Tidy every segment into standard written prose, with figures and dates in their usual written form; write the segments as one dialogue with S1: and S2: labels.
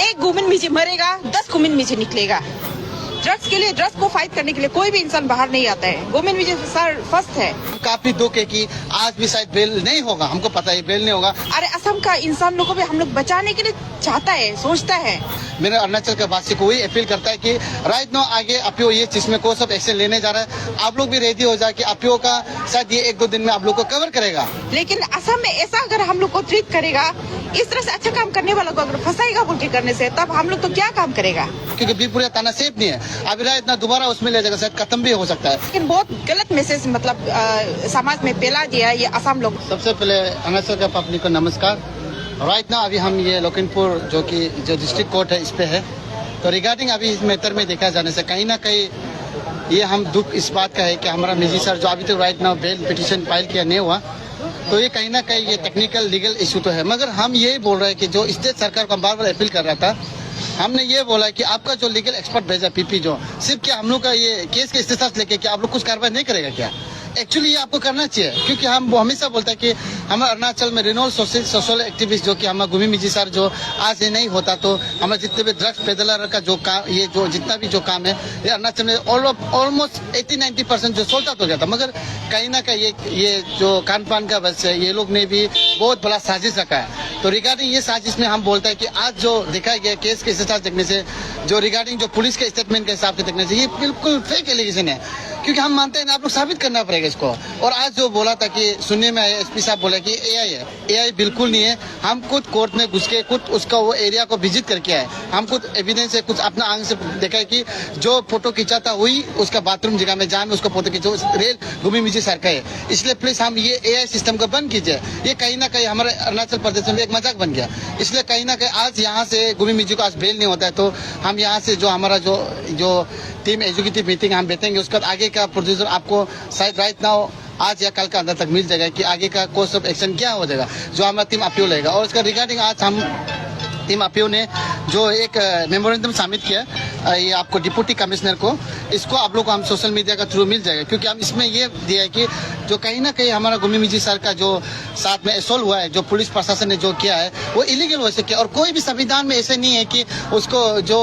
S1: एक गुमिन मिजी मरेगा, 10 गुमिन मिजी निकलेगा। ड्रग्स के लिए, ड्रग्स को फाइट करने के लिए कोई भी इंसान बाहर नहीं आता है। गुमिन मिजी सर फर्स्ट है।
S2: काफी दुख है कि आज भी शायद बेल नहीं होगा, हमको पता है बेल नहीं होगा।
S1: अरे असम का इंसान लोगों को भी हम लोग बचाने के लिए चाहता है, सोचता है।
S2: मेरे अरुणाचल के वासी को वही अपील करता है कि राइट नाउ आगे अपीओ ये चीज में कोर्स ऑफ एक्शन लेने जा रहा है। आप लोग भी रेडी हो जाए कि अपीओ का शायद ये 1-2 दिन में आप लोग को कवर करेगा।
S1: लेकिन असम में ऐसा अगर हम लोग को ट्रीट करेगा, इस तरह से अच्छा काम करने वालों को अगर फंसाएगा बोल के करने से, तब हम लोग तो क्या काम करेगा?
S2: क्योंकि बीरपुरिया थाना सेफ नहीं है। अभी रात ना दोबारा उसमें ले जाएगा, शायद खत्म भी हो सकता है।
S1: लेकिन बहुत गलत मैसेज मतलब समाज में फैला दिया है ये असम लोग।
S2: सबसे पहले अरुणाचल के पब्लिक को नमस्कार। राइट ना अभी हम ये लखीमपुर जो डिस्ट्रिक्ट कोर्ट है इस पे है, तो रिगार्डिंग अभी इस मैटर में देखा जाने से कहीं ना कहीं ये हम दुख इस बात का है कि हमारा मिजी सर जो अभी तक राइट ना बेल पिटीशन फाइल किया नहीं हुआ, तो ये कहीं ना कहीं ये टेक्निकल लीगल इशू तो है। मगर हम ये बोल रहे हैं कि जो स्टेट सरकार को बार बार अपील कर रहा था, हमने ये बोला कि आपका जो लीगल एक्सपर्ट भेजा पीपी जो सिर्फ क्या हम लोग का ये केस के स्टेटस लेके क्या आप लोग कुछ कार्रवाई नहीं करेगा क्या? एक्चुअली ये आपको करना चाहिए, क्योंकि हम वो हमेशा बोलते हैं कि हमारे अरुणाचल में रिनोल सोशल एक्टिविस्ट जो कि हमारा गुमी मिजी सर जो आज ये नहीं होता तो हमारे जितने भी ड्रग्स पेडलर का जो काम, ये जो जितना भी जो काम है ये अरुणाचल में ऑलमोस्ट 80-90% जो सोल्ट आउट हो जाता। मगर कहीं ना कहीं ये जो खान पान का बस है, ये लोग ने भी बहुत बड़ा साजिश रखा है। तो रिगार्डिंग ये साजिश में हम बोलते हैं कि आज जो दिखाया गया केस के स्टेटस देखने से, जो रिगार्डिंग जो पुलिस के स्टेटमेंट के हिसाब से देखने से, ये बिल्कुल फेक एलिगेशन है। क्योंकि हम मानते हैं आप लोग साबित करना पड़ेगा इसको। और आज जो बोला था कि सुनने में आया एसपी साहब बोला कि एआई है, एआई बिल्कुल नहीं है। हम खुद कोर्ट में घुस के खुद उसका वो एरिया को विजिट करके आए। हम खुद एविडेंस है, कुछ अपना आंख से देखा है कि जो फोटो खिंचाता हुई उसका बाथरूम जगह में जहाँ में उसका फोटो खींचो रेल गुमी मिजी सर का है। इसलिए प्लीज हम ये एआई सिस्टम को बंद कीजिए। ये कहीं ना कहीं हमारे अरुणाचल प्रदेश में एक मजाक बन गया। इसलिए कहीं ना कहीं आज यहाँ से गुमी मिजी को आज बेल नहीं होता है, तो हम यहाँ से जो हमारा जो टीम एग्जीक्यूटिव मीटिंग हम बैठेंगे, उसके बाद आगे का प्रोसीजर आपको शायद राइट नाउ आज या कल का अंदर तक मिल जाएगा कि आगे का कोर्स ऑफ एक्शन क्या हो जाएगा, जो हमारा टीम अपील लेगा। और उसका रिगार्डिंग आज हम टीम अपीओ ने जो एक मेमोरेंडम सबमिट किया, ये आपको डिप्टी कमिश्नर को, इसको आप लोग को हम सोशल मीडिया का थ्रू मिल जाएगा। क्योंकि हम इसमें ये दिया है कि जो कहीं ना कहीं हमारा गुमी मिजी सर का जो साथ में असोल्ट हुआ है, जो पुलिस प्रशासन ने जो किया है वो इलीगल हो सके। और कोई भी संविधान में ऐसे नहीं है कि उसको जो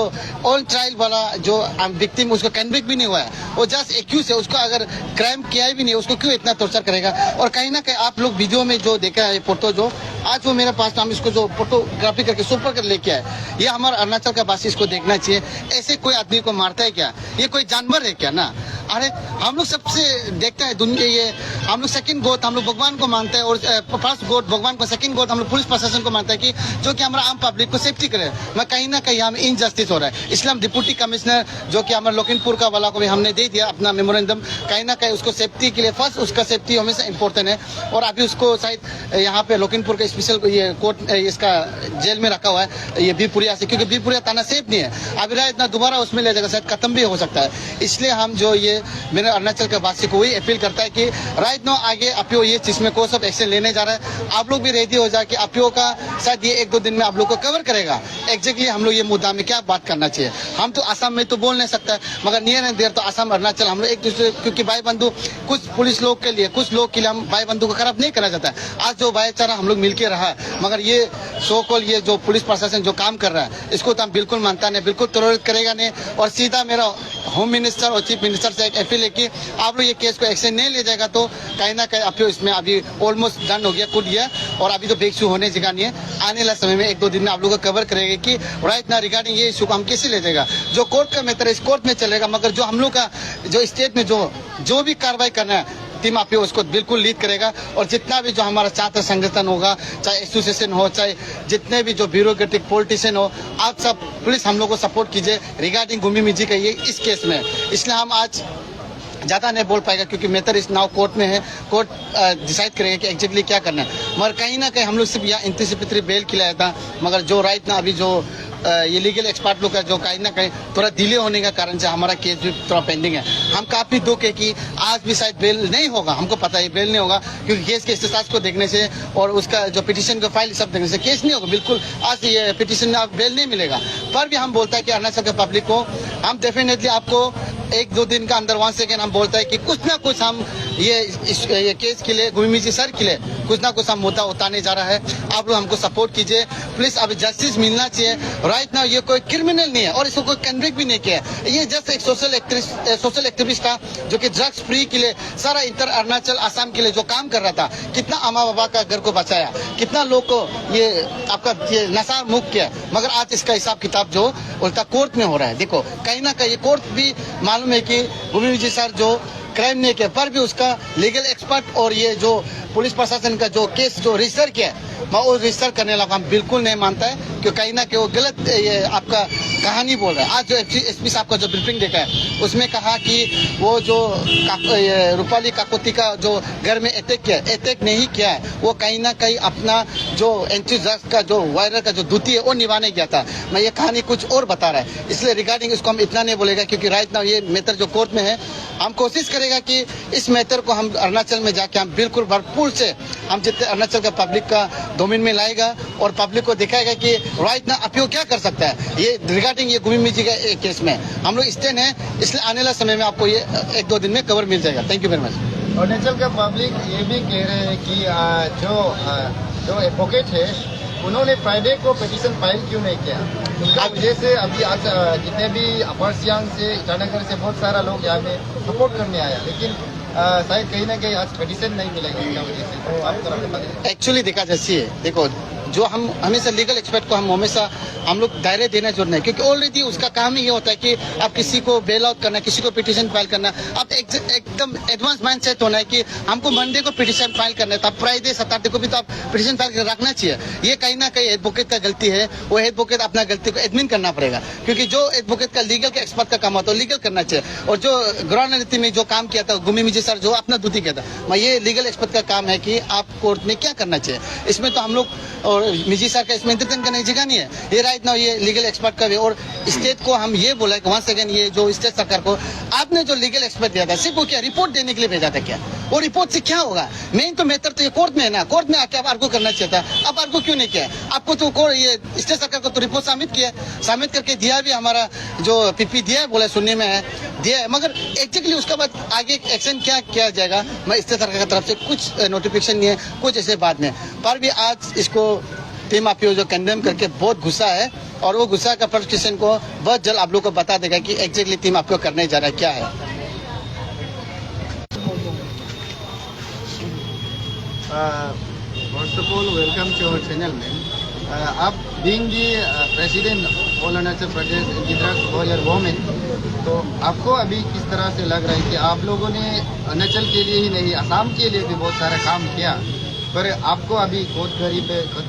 S2: ऑल ट्रायल वाला जो विक्टिम उसको कन्विक्ट भी नहीं हुआ है, वो जस्ट एक्यूज है। उसको अगर क्राइम किया भी नहीं, उसको क्यों इतना टॉर्चर करेगा? और कहीं ना कहीं आप लोग वीडियो में जो देखा है फोटो, जो आज वो मेरे पास हम इसको जो फोटोग्राफी करके सुपर कर लेके आए, ये हमारा अरुणाचल का वासी इसको देखना चाहिए। ऐसे कोई आदमी को मारता है क्या? ये कोई जानवर है क्या ना? अरे हम लोग सबसे देखते हैं दुनिया, ये हम लोग सेकंड गॉड हम लोग भगवान को मानते हैं, और फर्स्ट गॉड भगवान को, सेकंड गॉड हम लोग पुलिस प्रशासन को मानते हैं कि जो कि हमारा आम पब्लिक को सेफ्टी करे। मैं कहीं ना कहीं हम इनजस्टिस हो रहा है। इसलिए हम डिप्टी कमिश्नर जो कि हमारे लखीमपुर का वाला को भी हमने दे दिया अपना मेमोरेंडम। कहीं ना कहीं उसको सेफ्टी के लिए फर्स्ट उसका सेफ्टी हमेशा इम्पोर्टेंट है। और अभी उसको शायद यहाँ पे लखीमपुर का स्पेशल ये कोर्ट इसका जेल में रखा हुआ है, ये बीरपुरिया से, क्योंकि बीरपुरिया थाना सेफ नहीं है। अभी रात ना दोबारा उसमें ले जाएगा, शायद खत्म भी हो सकता है। इसलिए हम जो ये मेरे अरुणाचल के वासी को वही अपील करता है कि राइट नाउ आगे अपीओ ये चीज में कोर्स ऑफ एक्शन लेने जा रहा है। आप लोग भी रेडी हो जाए कि अपीओ का शायद ये 1-2 दिन में आप लोग को कवर करेगा। एग्जैक्टली हम लोग ये मुद्दा में क्या बात करना चाहिए। हम तो असम में तो बोल नहीं सकता, मगर नियर एंड देयर तो असम अरुणाचल हम लोग एक दूसरे, क्योंकि भाई बंधु कुछ पुलिस लोग के लिए, कुछ लोग के लिए हम भाई बंधु को खराब नहीं करना चाहता है। आज जो भाईचारा हम लोग मिलकर रहा, मगर ये सो कॉल ये जो पुलिस प्रशासन जो काम कर रहा है, इसको तो हम बिल्कुल मानता नहीं, बिल्कुल टॉलरेट करेगा नहीं। और सीधा मेरा होम मिनिस्टर और चीफ मिनिस्टर से एक अपील है कि आप लोग ये केस को एक्शन नहीं ले जाएगा तो कहीं ना कहीं अपील इसमें अभी ऑलमोस्ट डन हो गया, कूद गया, और अभी तो ब्रेक शू होने जगह नहीं है। आने वाला समय में 1-2 दिन में आप लोग को कवर करेगा कि राइट ना रिगार्डिंग ये इशू को हम कैसे ले जाएगा। जो कोर्ट का मैटर इस कोर्ट में चलेगा, मगर जो हम लोग का जो स्टेट में जो भी कार्रवाई करना है, टीम अपीओ उसको बिल्कुल लीड करेगा। और जितना भी जो हमारा छात्र संगठन होगा, चाहे एसोसिएशन हो, चाहे जितने भी जो ब्यूरोक्रेटिक पॉलिटिशियन हो, आप सब पुलिस हम लोग को सपोर्ट कीजिए रिगार्डिंग गुमी मिजी का ये इस केस में। इसलिए हम आज ज्यादा नहीं बोल पाएगा, क्योंकि मैटर इस नाउ कोर्ट में है। कोर्ट डिसाइड करेगा कि एग्जैक्टली क्या करना है। मगर कहीं ना कहीं हम लोग सिर्फ यहाँ एंटीसिपेटरी बेल खिलाया था, मगर जो राइट ना अभी जो ये लीगल एक्सपर्ट लोग का जो कहीं ना कहीं थोड़ा डिले होने का कारण से हमारा केस भी थोड़ा पेंडिंग है। हम काफी दुख है कि आज भी शायद बेल नहीं होगा, हमको पता है बेल नहीं होगा, क्योंकि केस के स्टेटस को देखने से और उसका जो पिटीशन का फाइल सब देखने से केस नहीं होगा। बिल्कुल आज ये पिटीशन में बेल नहीं मिलेगा। पर भी हम बोलता है कि अरुणाचल के पब्लिक को हम डेफिनेटली आपको 1-2 दिन का अंदर वहां से हम बोलता है कि कुछ ना कुछ हम ये केस के लिए गुमी जी सर के लिए कुछ ना कुछ हम मुद्दा उतारने जा रहा है। आप लोग हमको सपोर्ट कीजिए प्लीज। अभी जस्टिस मिलना चाहिए। राइट नाउ ये कोई क्रिमिनल नहीं है और इसको कोई कन्विक्ट भी नहीं किया है। ये जस्ट एक सोशल एक्टिविस्ट था जो कि ड्रग्स फ्री के लिए सारा इंटर अरुणाचल आसाम के लिए जो काम कर रहा था। कितना अम्मा बाबा का घर को बचाया, कितना लोग को ये आपका ये नशा मुक्त किया, मगर आज इसका हिसाब किताब जो उल्टा कोर्ट में हो रहा है। देखो कहीं ना कहीं कोर्ट भी मालूम है कि गुमी जी सर जो क्राइम नहीं किया पर भी उसका लीगल एक्सपर्ट और ये जो पुलिस प्रशासन का जो केस जो रजिस्टर किया मैं वो रजिस्टर करने लगा हम बिल्कुल नहीं मानता है कि कहीं ना कहीं वो गलत ये आपका कहानी बोल रहा है। आज जो एसपी साहब का जो ब्रीफिंग देखा है उसमें कहा कि वो जो रूपाली काकोती का जो घर में अटैक नहीं किया है, वो कहीं ना कहीं अपना जो एंटी ड्रग्स का जो वायरल का जो दूती है वो निभाने गया था। मैं ये कहानी कुछ और बता रहा है, इसलिए रिगार्डिंग इसको हम इतना नहीं बोलेगा क्योंकि राइट नाउ ये मैटर जो कोर्ट में है। हम कोशिश करेगा कि इस मैटर को हम अरुणाचल में जाके हम बिल्कुल भरपूर से हम जितने अरुणाचल का पब्लिक का डोमेन में लाएगा और पब्लिक को दिखाएगा कि राइट ना अब क्या कर सकता है। ये रिगार्डिंग ये गुमी जी का केस में हम लोग स्टैंड है, इसलिए आने वाले समय में आपको ये 1-2 दिन में कवर मिल जाएगा। Thank you very much.
S3: Arunachal का पब्लिक ये भी कह रहे हैं कि जो एडवोकेट है उन्होंने फ्राइडे को पिटीशन फाइल क्यों नहीं किया। उनका वजह से अभी आज जितने भी अपर सियांग से ईटानगर से बहुत सारा लोग यहाँ पे सपोर्ट करने आया, लेकिन शायद कहीं ना कहीं आज पिटीशन नहीं मिलेगा इनका वजह से। तो आप तरफ
S2: एक्चुअली देखा जैसी है, देखो जो हम हमेशा लीगल एक्सपर्ट को हम हमेशा हम लोग दायरे देना जरूर नहीं, क्योंकि ऑलरेडी उसका काम ही ये होता है कि आप किसी को बेल आउट करना, किसी को पिटीशन फाइल करना। आप एकदम एडवांस माइंड सेट होना है कि हमको मंडे को पिटीशन फाइल करना है, तो आप फ्राइडे सैटरडे को भी तो आप पिटीशन फाइल कर रखना चाहिए। ये कहीं ना कहीं एडवोकेट का गलती है, वो एडवोकेट अपना गलती को एडमिन करना पड़ेगा, क्योंकि जो एडवोकेट का लीगल का एक्सपर्ट का काम होता है लीगल करना चाहिए। और जो गृह नीति में जो काम किया था गुमी मिजी सर जो अपना ड्यूटी किया था, मैं ये लीगल एक्सपर्ट का काम है कि आप कोर्ट में क्या करना चाहिए। इसमें तो हम लोग और मिजी सर का इसमें इंतजाम करने की जगह नहीं है। ये राइट नाउ ये लीगल एक्सपर्ट का भी और स्टेट को हम ये बोला कि वंस अगेन ये जो स्टेट सरकार को आपने जो लीगल एक्सपर्ट दिया था सिर्फ वो क्या रिपोर्ट देने के लिए भेजा था क्या? वो रिपोर्ट से क्या होगा? मेन तो मैटर तो ये कोर्ट में है ना, कोर्ट में आके आप आर्गू करना चाहिए था। आप आर्गू क्यों नहीं किया? आपको तो ये स्टेट सरकार को तो रिपोर्ट सबमिट किया, सबमिट करके दिया भी, हमारा जो पीपी दिया है बोला सुनने में है दिया है, मगर एक्जेक्टली उसके बाद आगे एक्शन क्या किया जाएगा मैं स्टेट सरकार की तरफ से कुछ नोटिफिकेशन नहीं है, कुछ ऐसे बात नहीं। पर भी आज इसको टीम आपको जो कंडेम करके बहुत गुस्सा है और वो गुस्सा का प्रोसिक्यूशन को बहुत जल्द आप लोग को बता देगा कि एक्जेक्टली टीम आपको करने जा रहा है क्या है।
S3: First of all welcome to our channel man. आप being the president all Arunachal Pradesh drugs warrior women, तो आपको अभी किस तरह से लग रहा है कि आप लोगों ने अरुणाचल के लिए ही नहीं असम के लिए भी बहुत सारा काम किया, पर आपको अभी कोर्ट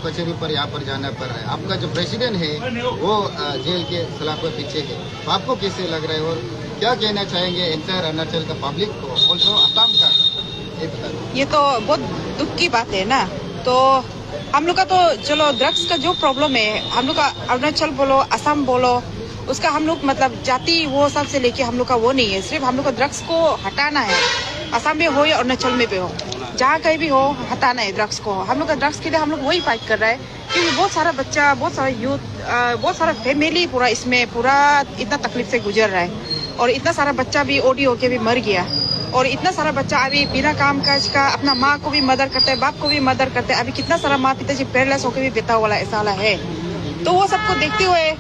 S3: कचहरी पर यहाँ पर जाना पड़ रहा है। आपका जो प्रेसिडेंट है वो जेल के सलाखों पीछे है, तो आपको कैसे लग रहा है और क्या कहना चाहेंगे एंटायर अरुणाचल का पब्लिक को, ऑल्सो असम का, ये बता दो।
S1: ये तो बहुत दुख की बात है ना। तो हम लोग का तो चलो ड्रग्स का जो प्रॉब्लम है, हम लोग का अरुणाचल बोलो असम बोलो, उसका हम लोग मतलब जाति वो सब से लेके हम लोग का वो नहीं है। सिर्फ हम लोग को ड्रग्स को हटाना है, असम में हो या अरुणाचल में भी हो, जहाँ कहीं भी हो हटाना है ड्रग्स को। हम लोग का ड्रग्स के लिए हम लोग वही फाइट कर रहा है, क्योंकि बहुत सारा बच्चा, बहुत सारा यूथ, बहुत सारा फैमिली पूरा इसमें पूरा इतना तकलीफ से गुजर रहा है। और इतना सारा बच्चा भी ओडी होके भी मर गया, और इतना सारा बच्चा अभी बिना काम काज का अपना माँ को भी मदर करता है, बाप को भी मदर करता है। अभी कितना सारा माँ पिताजी पैरलेस होकर भी बेटा वाला ऐसा वाला है। तो वो सबको देखते हुए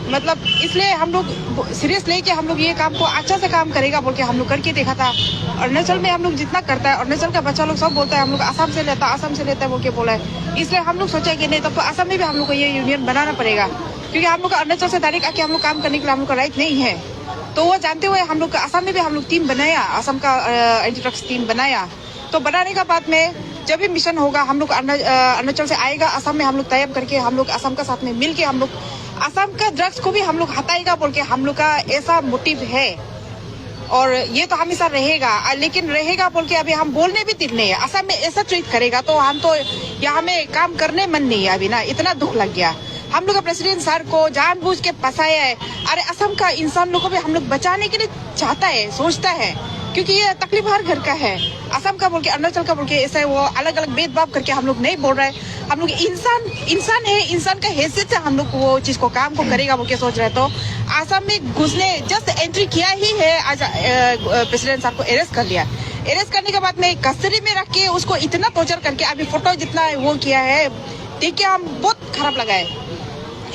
S1: मतलब इसलिए हम लोग सीरियस लेके हम लोग ये काम को अच्छा से काम करेगा बोल के हम लोग करके देखा था। अरुणाचल में हम लोग जितना करता है, अरुणाचल का बच्चा लोग सब बोलता है हम लोग असम से लेता है बोल के बोला है। इसलिए हम लोग सोचा कि नहीं तब तो असम में भी हम लोग को ये यूनियन बनाना पड़ेगा, क्योंकि हम लोग का अरुणाचल से डायरेक्ट आके हम लोग काम करने के लिए हम लोग का राइट नहीं है। तो वो जानते हुए हम लोग असम में भी हम लोग टीम बनाया, असम का एंटी ड्रग्स टीम बनाया। तो बनाने का बाद में जब भी मिशन होगा हम लोग अरुणाचल से आएगा असम में, हम लोग तैयार करके हम लोग असम का साथ में मिल के हम लोग असम का ड्रग्स को भी हम लोग हटाएगा बोल के हम लोग का ऐसा मोटिव है। और ये तो हमेशा रहेगा, लेकिन रहेगा बोल के अभी हम बोलने भी तिल नहीं है। असम में ऐसा ट्रीट करेगा तो हम तो यहाँ में काम करने मन नहीं है अभी ना। इतना दुख लग गया, हम लोग का प्रेसिडेंट सर को जानबूझ के फंसाया है। अरे असम का इंसान लोगों को भी हम लोग बचाने के लिए चाहता है, सोचता है, क्योंकि ये तकलीफ हर घर का है। असम का बोल के अरुणाचल का बोल के ऐसा वो अलग अलग भेदभाव करके हम लोग नहीं बोल रहे हैं। हम लोग इंसान है, इंसान का हैसियत से हम लोग वो चीज को काम को करेगा बोल के सोच रहे। तो असम में घुसने जस्ट एंट्री किया ही है, आज प्रेसिडेंट साहब को अरेस्ट कर लिया। अरेस्ट करने के बाद में कस्टडी में रख के उसको इतना टॉर्चर करके अभी फोटो जितना वो किया है देख के हम बहुत खराब लगा है।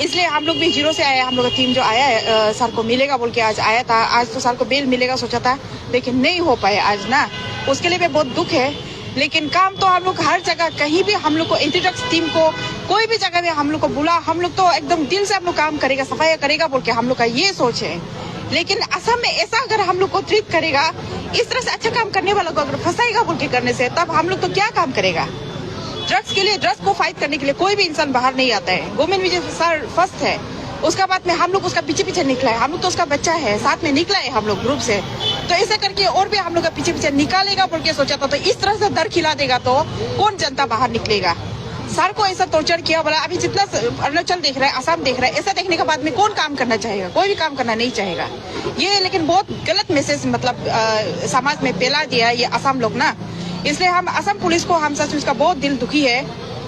S1: इसलिए हम लोग भी जीरो से आए, हम लोग का टीम जो आया है सर को मिलेगा बोल के आज आया था। आज तो सर को बेल मिलेगा सोचा था, लेकिन नहीं हो पाए आज ना, उसके लिए भी बहुत दुख है। लेकिन काम तो हम लोग हर जगह कहीं भी हम लोग को एंटी ड्रग्स टीम को कोई भी जगह में हम लोग को बुला, हम लोग तो एकदम दिल से हम लोग काम करेगा, सफाई करेगा बोल के हम लोग का ये सोच है। लेकिन असम में ऐसा अगर हम लोग को ट्रीट करेगा, इस तरह से अच्छा काम करने वालों को अगर फंसाएगा बोल के करने से, तब हम लोग तो क्या काम करेगा। ड्रग्स के लिए, ड्रग्स को फाइट करने के लिए कोई भी इंसान बाहर नहीं आता है। गवर्नमेंट विजय सर फर्स्ट है, उसका बाद में हम लोग उसका पीछे पीछे निकला है, हम लोग तो उसका बच्चा है, साथ में निकला है हम लोग ग्रुप से। तो ऐसा करके और भी हम लोग का पीछे पीछे निकालेगा बोल के सोचा था। तो इस तरह से डर खिला देगा तो कौन जनता बाहर निकलेगा। सर को ऐसा टॉर्चर किया बोला, अभी जितना अरुणाचल देख रहा है, असम देख रहा है, ऐसा देखने के बाद में कौन काम करना चाहेगा, कोई भी काम करना नहीं चाहेगा। ये लेकिन बहुत गलत मैसेज मतलब समाज में फैला दिया ये असम लोग ना। इसलिए हम असम पुलिस को हम सच उसका बहुत दिल दुखी है,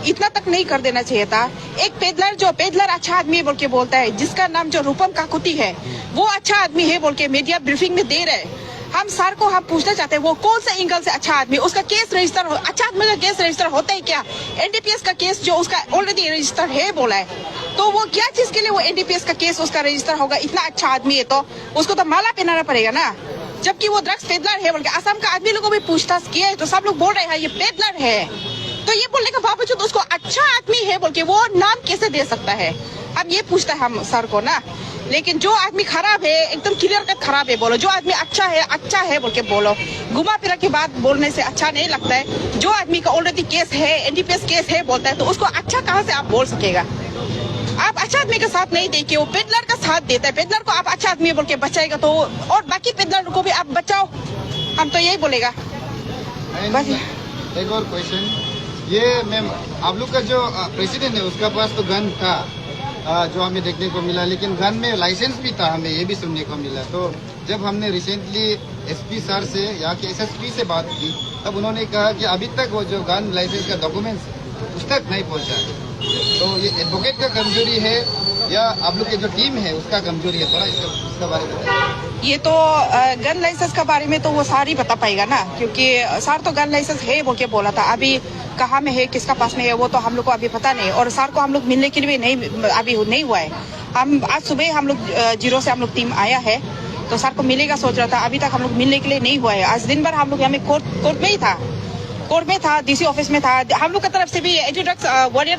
S1: इतना तक नहीं कर देना चाहिए था। एक पेडलर अच्छा आदमी है बोल के बोलता है, जिसका नाम जो रूपम काकुती है, वो अच्छा आदमी है बोल के मीडिया ब्रीफिंग में दे रहे। हम सर को हम पूछना चाहते हैं वो कौन सा एंगल से अच्छा आदमी, उसका केस रजिस्टर अच्छा आदमी का केस रजिस्टर होता है क्या? एनडीपीएस का केस जो उसका ऑलरेडी रजिस्टर है बोला है, तो वो क्या चीज के लिए वो एनडीपीएस का केस उसका रजिस्टर होगा? इतना अच्छा आदमी है तो उसको तो माला पहनाना पड़ेगा ना, जबकि वो ड्रग्स पेडलर है बोल के असम का आदमी लोगों को भी पूछताछ किया है, तो सब लोग बोल रहे हैं ये पेडलर है। तो ये बोलने के बावजूद उसको अच्छा आदमी है बोल के वो नाम कैसे दे सकता है? हम ये पूछता है हम सर को ना। लेकिन जो आदमी खराब है, एकदम क्लियर कट खराब है बोलो, जो आदमी अच्छा है बोल के बोलो। घुमा फिरा के बात बोलने से अच्छा नहीं लगता है। जो आदमी का ऑलरेडी केस है, एनडीपीएस केस है बोलता है, तो उसको अच्छा कहाँ से आप बोल सकेगा? आप अच्छा आदमी का साथ नहीं देके वो पेडलर का साथ देता है। पेडलर को आप अच्छा आदमी बोल के बचाएगा तो और बाकी पेडलर को भी आप बचाओ, हम तो यही बोलेगा। बस
S3: एक और क्वेश्चन, ये मैम आप लोग का जो प्रेसिडेंट है उसका पास तो गन था जो हमें देखने को मिला, लेकिन गन में लाइसेंस भी था, हमें ये भी सुनने को मिला। तो जब हमने रिसेंटली एसपी सर से या कि एसएसपी से बात की, तब उन्होंने कहा कि अभी तक वो जो गन लाइसेंस का डॉक्यूमेंट्स उस तक नहीं पहुंचा। तो ये एडवोकेट का कमजोरी है या आप लोग की जो टीम है उसका कमजोरी है? थोड़ा इसका बारे में बताइए।
S1: ये तो गन लाइसेंस के बारे में तो वो सार ही बता पाएगा ना, क्योंकि सर तो गन लाइसेंस है बोल के बोला था। अभी कहाँ में है, किसका पास में है, वो तो हम लोग को अभी पता नहीं। और सर को हम लोग मिलने के लिए नहीं अभी नहीं हुआ है। हम आज सुबह हम लोग जीरो से हम लोग टीम आया है, तो सर को मिलेगा सोच रहा था। अभी तक हम लोग मिलने के लिए नहीं हुआ है। आज दिन भर हम लोग हमें कोर्ट में ही था, कोर्ट में था, डीसी ऑफिस में था। हम लोग की तरफ से भी एंटी ड्रग्स वॉरियर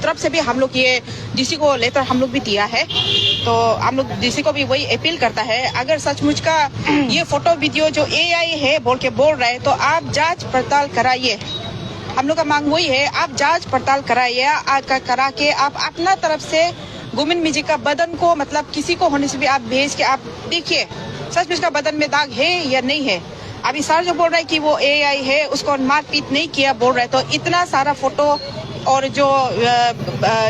S1: तरफ से भी हम लोग ये डीसी को लेकर हम लोग भी दिया है। तो हम लोग डीसी को भी वही अपील करता है, अगर सचमुच का ये फोटो वीडियो जो एआई है बोल के बोल रहा है, तो आप जांच पड़ताल कराइए। हम लोग का मांग वही है, आप जांच पड़ताल कराइए, करा के आप अपना तरफ से गोविंद मिजी का बदन को मतलब किसी को होने से भी आप भेज के आप देखिए सचमुच का बदन में दाग है या नहीं है। अभी सर जो बोल रहा है कि वो एआई है, उसको मारपीट नहीं किया बोल रहा है, तो इतना सारा फोटो और जो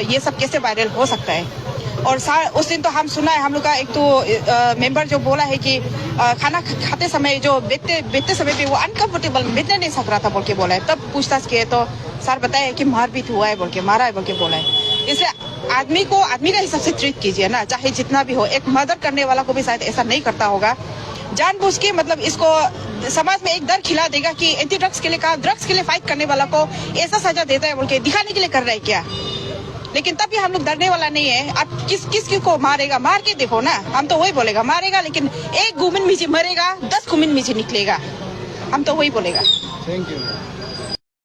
S1: ये सब कैसे वायरल हो सकता है? और सर उस दिन तो हम सुना है, हम लोग का एक तो मेंबर जो बोला है कि खाना खाते समय जो बैठते समय भी वो अनकंफर्टेबल बैठने नहीं सक रहा था बोल के बोला है। तब पूछताछ किए तो सर बताया कि मारपीट हुआ है बोल के, मारा है बोल के बोला है। इसलिए आदमी को आदमी का हिसाब से ट्रीट कीजिए ना, चाहे जितना भी हो। एक मर्डर करने वाला को भी शायद ऐसा नहीं करता होगा जानबूझ के, मतलब इसको समाज में एक डर खिला देगा कि एंटी ड्रग्स के लिए कहा, ड्रग्स के लिए फाइट करने वाला को ऐसा सजा देता है बोल के दिखाने के लिए कर रहा है क्या? लेकिन तब भी हम लोग डरने वाला नहीं है। आप किस को मारेगा, मार के देखो ना। हम तो वही बोलेगा, मारेगा लेकिन एक गोविंद मिजी मरेगा, 10 गोविंद मिजी निकलेगा, हम तो वही बोलेगा।
S3: Thank you.